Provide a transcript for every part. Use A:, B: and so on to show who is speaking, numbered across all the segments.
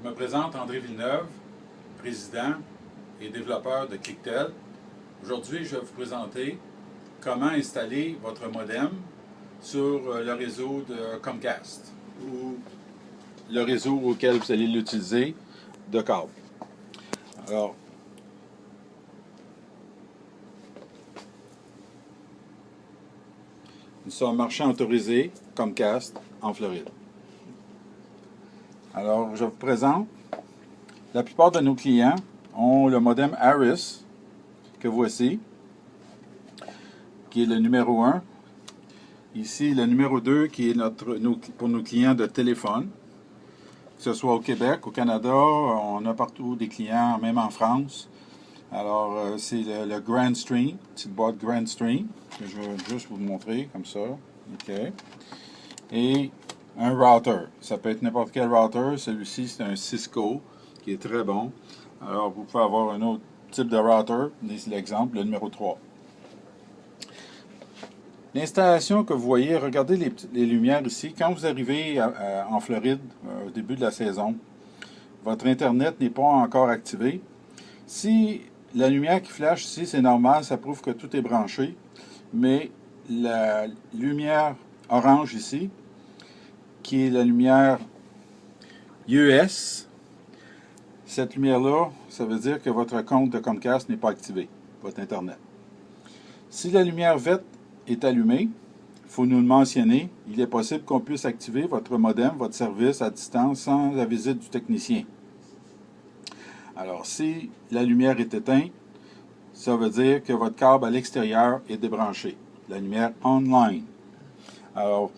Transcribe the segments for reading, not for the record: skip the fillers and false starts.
A: Je me présente André Villeneuve, président et développeur de Clicktel. Aujourd'hui, je vais vous présenter comment installer votre modem sur le réseau de Comcast ou le réseau auquel vous allez l'utiliser de câble. Alors, nous sommes marchand autorisé Comcast en Floride. Alors, je vous présente. La plupart de nos clients ont le modem Harris, que voici, qui est le numéro 1. Ici, le numéro 2, qui est pour nos clients de téléphone. Que ce soit au Québec, au Canada, on a partout des clients, même en France. Alors, c'est le Grand Stream, petite boîte Grand Stream, que je vais juste vous montrer comme ça. OK. Et un router. Ça peut être n'importe quel router. Celui-ci, c'est un Cisco, qui est très bon. Alors, vous pouvez avoir un autre type de router. C'est l'exemple, le numéro 3. L'installation que vous voyez, regardez les lumières ici. Quand vous arrivez en Floride, au début de la saison, votre Internet n'est pas encore activé. Si la lumière qui flash ici, c'est normal, ça prouve que tout est branché. Mais la lumière orange ici, qui est la lumière US, cette lumière-là, ça veut dire que votre compte de Comcast n'est pas activé, votre Internet. Si la lumière verte est allumée, il faut nous le mentionner, il est possible qu'on puisse activer votre modem, votre service à distance sans la visite du technicien. Alors, si la lumière est éteinte, ça veut dire que votre câble à l'extérieur est débranché, la lumière online. Alors,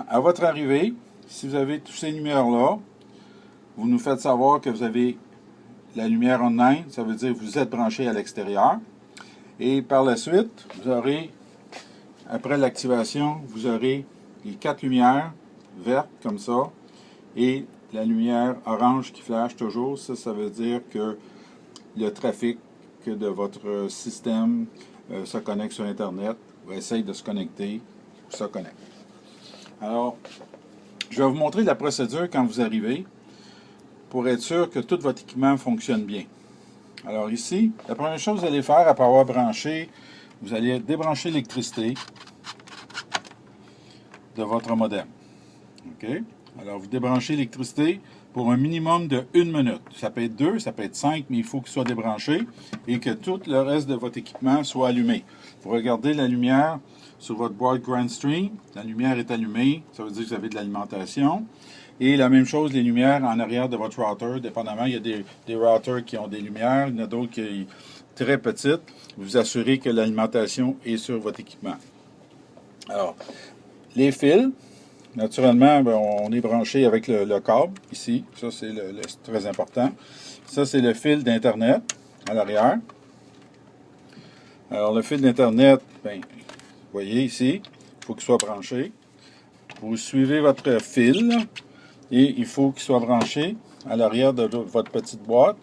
A: à votre arrivée, si vous avez tous ces lumières-là, vous nous faites savoir que vous avez la lumière online, ça veut dire que vous êtes branché à l'extérieur. Et par la suite, vous aurez, après l'activation, vous aurez les 4 lumières vertes comme ça et la lumière orange qui flash toujours. Ça veut dire que le trafic de votre système se connecte sur Internet ou essaye de se connecter ou se connecte. Alors, je vais vous montrer la procédure quand vous arrivez pour être sûr que tout votre équipement fonctionne bien. Alors ici, la première chose que vous allez faire après avoir branché, vous allez débrancher l'électricité de votre modem. OK? Alors vous débranchez l'électricité pour un minimum de 1 minute. Ça peut être 2, ça peut être 5, mais il faut qu'il soit débranché et que tout le reste de votre équipement soit allumé. Vous regardez la lumière sur votre boîte Grand Stream. La lumière est allumée, ça veut dire que vous avez de l'alimentation. Et la même chose, les lumières en arrière de votre router, dépendamment, il y a des routers qui ont des lumières, il y en a d'autres qui sont très petites. Vous assurez que l'alimentation est sur votre équipement. Alors, les fils, naturellement, on est branché avec le câble, ici. Ça, c'est très important. Ça, c'est le fil d'Internet à l'arrière. Alors, le fil d'Internet, vous voyez ici, il faut qu'il soit branché. Vous suivez votre fil et il faut qu'il soit branché à l'arrière de votre petite boîte.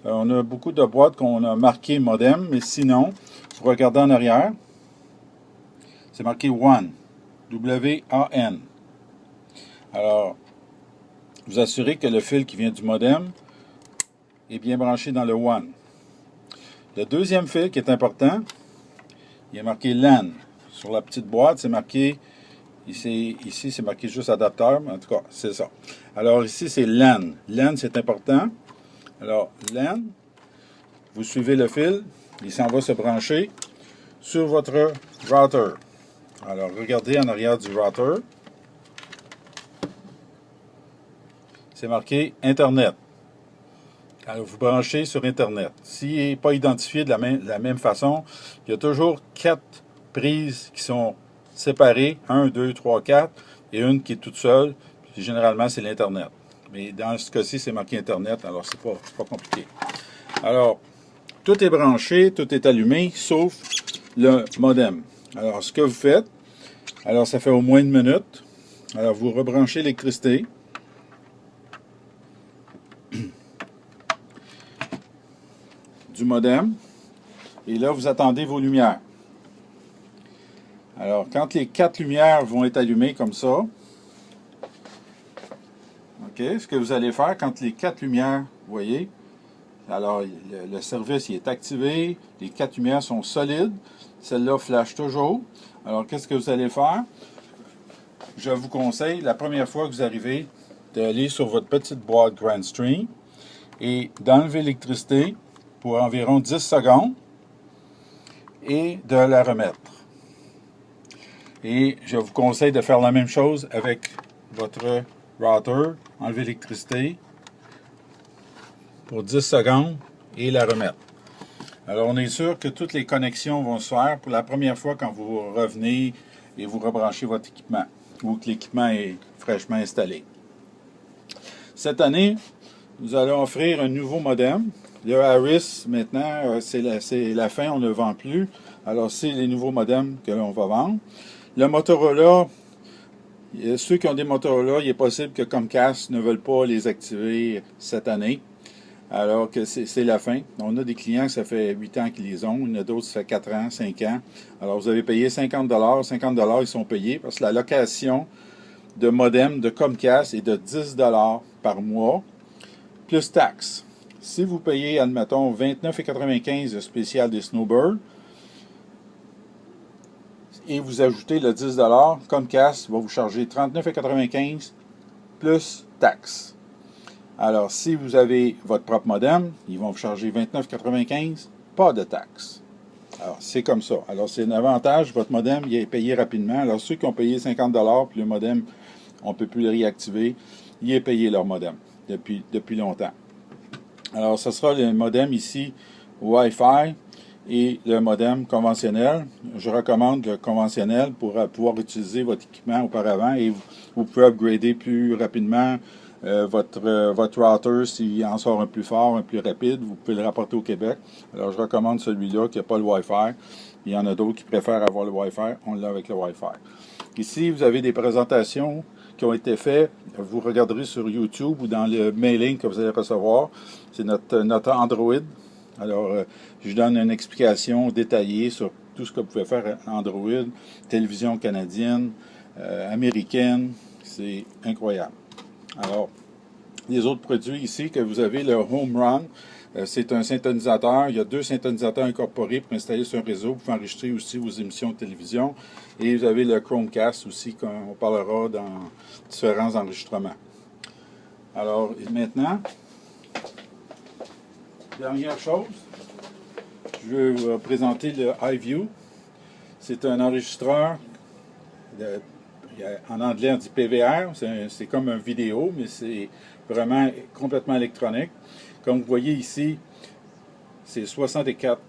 A: On a beaucoup de boîtes qu'on a marqué modem, mais sinon, vous regardez en arrière, c'est marqué WAN, W-A-N. Alors, vous assurez que le fil qui vient du modem est bien branché dans le WAN. Le deuxième fil qui est important, il est marqué LAN. Sur la petite boîte, c'est marqué, ici c'est marqué juste adapteur, mais en tout cas, c'est ça. Alors ici, c'est LAN. LAN, c'est important. Alors, LAN, vous suivez le fil, il s'en va se brancher sur votre router. Alors, regardez en arrière du router. C'est marqué Internet. Alors, vous branchez sur Internet. S'il n'est pas identifié de la même façon, il y a toujours 4 prises qui sont séparées, 1, 2, 3, 4, et une qui est toute seule. Puis, généralement, c'est l'Internet. Mais dans ce cas-ci, c'est marqué Internet, alors c'est pas compliqué. Alors, tout est branché, tout est allumé, sauf le modem. Alors, ce que vous faites, alors ça fait au moins 1 minute. Alors, vous rebranchez l'électricité. Du modem. Et là, vous attendez vos lumières. Alors, quand les 4 lumières vont être allumées comme ça, OK, Ce que vous allez faire quand les 4 lumières, vous voyez, alors le service il est activé, les 4 lumières sont solides, celle-là flash toujours. Alors qu'est-ce que vous allez faire? Je vous conseille, la première fois que vous arrivez, d'aller sur votre petite boîte Grandstream et d'enlever l'électricité pour environ 10 secondes et de la remettre. Et je vous conseille de faire la même chose avec votre router, enlever l'électricité pour 10 secondes et la remettre. Alors on est sûr que toutes les connexions vont se faire pour la première fois quand vous revenez et vous rebranchez votre équipement ou que l'équipement est fraîchement installé. Cette année, nous allons offrir un nouveau modem. Le Harris, maintenant, c'est la fin, on ne le vend plus. Alors, c'est les nouveaux modems que l'on va vendre. Le Motorola, ceux qui ont des Motorola, il est possible que Comcast ne veulent pas les activer cette année. Alors que c'est la fin. On a des clients, ça fait 8 ans qu'ils les ont. Il y en a d'autres, ça fait 4 ans, 5 ans. Alors, vous avez payé 50 $. 50 $, ils sont payés parce que la location de modem de Comcast est de 10 $ par mois, plus taxes. Si vous payez, admettons, 29,95 le spécial des Snowbird, et vous ajoutez le 10 $, Comcast va vous charger 39,95 plus taxes. Alors, si vous avez votre propre modem, ils vont vous charger 29,95, pas de taxes. Alors, c'est comme ça. Alors, c'est un avantage. Votre modem, il est payé rapidement. Alors, ceux qui ont payé 50 $, puis le modem, on ne peut plus le réactiver, il est payé leur modem depuis longtemps. Alors, ce sera le modem ici Wi-Fi et le modem conventionnel. Je recommande le conventionnel pour pouvoir utiliser votre équipement auparavant et vous pouvez upgrader plus rapidement votre router s'il en sort un plus fort, un plus rapide. Vous pouvez le rapporter au Québec. Alors, je recommande celui-là qui n'a pas le Wi-Fi. Il y en a d'autres qui préfèrent avoir le Wi-Fi. On l'a avec le Wi-Fi. Ici, vous avez des présentations qui ont été faites. Vous regarderez sur YouTube ou dans le mailing que vous allez recevoir. C'est notre Android. Alors, je donne une explication détaillée sur tout ce que vous pouvez faire en Android, télévision canadienne, américaine. C'est incroyable. Alors, les autres produits ici que vous avez, le Home Run, c'est un synthétisateur. Il y a 2 synthétisateurs incorporés pour installer sur un réseau. Vous pouvez enregistrer aussi vos émissions de télévision. Et vous avez le Chromecast aussi, qu'on parlera dans différents enregistrements. Alors, maintenant, dernière chose, je vais vous présenter le iView. C'est un enregistreur, en anglais on dit PVR, c'est comme un vidéo, mais c'est vraiment complètement électronique. Comme vous voyez ici, c'est 64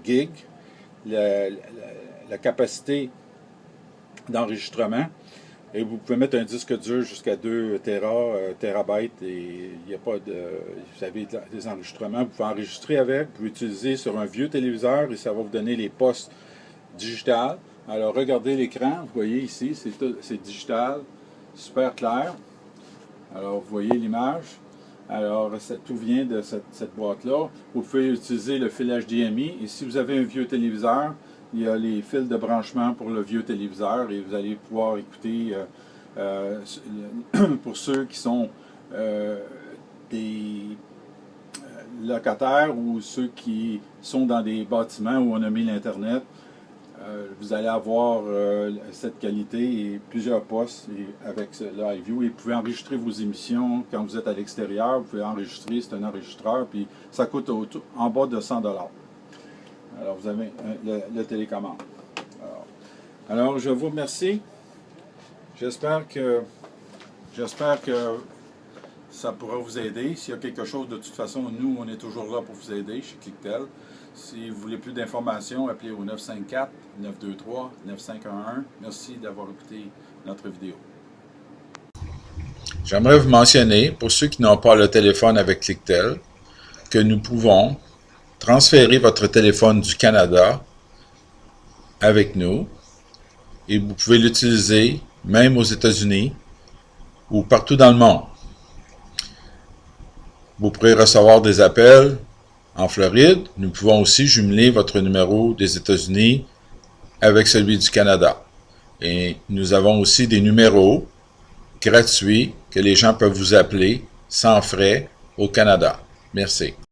A: gigs, la capacité d'enregistrement. Et vous pouvez mettre un disque dur jusqu'à 2 terabytes et il n'y a pas de. Vous avez des enregistrements. Vous pouvez enregistrer avec, vous pouvez utiliser sur un vieux téléviseur et ça va vous donner les postes digitales. Alors regardez l'écran, vous voyez ici, c'est digital, super clair. Alors vous voyez l'image. Alors tout vient de cette boîte-là. Vous pouvez utiliser le fil HDMI et si vous avez un vieux téléviseur, il y a les fils de branchement pour le vieux téléviseur et vous allez pouvoir écouter, pour ceux qui sont des locataires ou ceux qui sont dans des bâtiments où on a mis l'Internet, vous allez avoir cette qualité et plusieurs postes avec l'iView et vous pouvez enregistrer vos émissions quand vous êtes à l'extérieur. Vous pouvez enregistrer, c'est un enregistreur, puis ça coûte en bas de 100 $. Alors, vous avez le télécommande. Alors, je vous remercie. J'espère que ça pourra vous aider. S'il y a quelque chose, de toute façon, nous, on est toujours là pour vous aider chez Clicktel. Si vous voulez plus d'informations, appelez au 954-923-9511. Merci d'avoir écouté notre vidéo.
B: J'aimerais vous mentionner, pour ceux qui n'ont pas le téléphone avec Clicktel, que nous pouvons transférer votre téléphone du Canada avec nous et vous pouvez l'utiliser même aux États-Unis ou partout dans le monde. Vous pourrez recevoir des appels en Floride. Nous pouvons aussi jumeler votre numéro des États-Unis avec celui du Canada. Et nous avons aussi des numéros gratuits que les gens peuvent vous appeler sans frais au Canada. Merci.